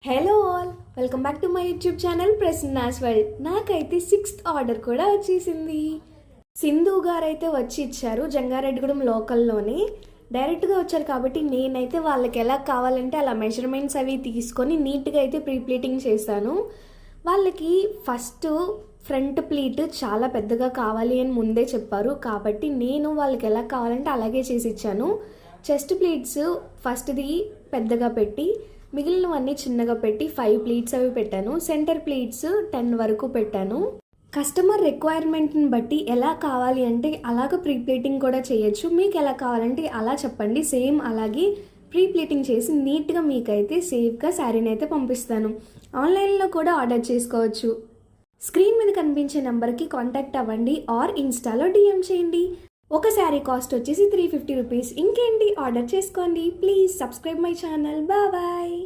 Hello all, welcome back to my YouTube channel Prasanna's world. నాకైతే 6th order కూడా వచ్చేసింది. సింధు గారు అయితే వచ్చి ఇచ్చారు, జంగారెడ్డిగూడెం లోకల్లోనే డైరెక్ట్గా వచ్చారు. కాబట్టి నేనైతే వాళ్ళకి ఎలా కావాలంటే అలా మెజర్మెంట్స్ అవి తీసుకొని నీట్గా అయితే ప్లీటింగ్ చేశాను. వాళ్ళకి ఫస్ట్ ఫ్రంట్ ప్లీట్ చాలా పెద్దగా కావాలి అని ముందే చెప్పారు. కాబట్టి నేను వాళ్ళకి ఎలా కావాలంటే అలాగే చేసి ఇచ్చాను. చెస్ట్ ప్లీట్స్ ఫస్ట్ది పెద్దగా పెట్టి మిగిలినవన్నీ చిన్నగా పెట్టి 5 ప్లీట్స్ అవి పెట్టాను. సెంటర్ ప్లీట్స్ 10 వరకు పెట్టాను. కస్టమర్ రిక్వైర్మెంట్ని బట్టి ఎలా కావాలి అంటే అలాగ ప్లీటింగ్ కూడా చేయొచ్చు. మీకు ఎలా కావాలంటే అలా చెప్పండి. సేమ్ అలాగే ప్లీటింగ్ చేసి నీట్గా మీకైతే సేఫ్గా శారీని అయితే పంపిస్తాను. ఆన్లైన్లో కూడా ఆర్డర్ చేసుకోవచ్చు. స్క్రీన్ మీద కనిపించే నెంబర్కి కాంటాక్ట్ అవ్వండి ఆర్ ఇన్స్టాలో DM చేయండి. ఒక శారీ కాస్ట్ వచ్చేసి 350 రూపీస్. ఇంకేంటి, ఆర్డర్ చేసుకోండి. Please subscribe my channel. Bye.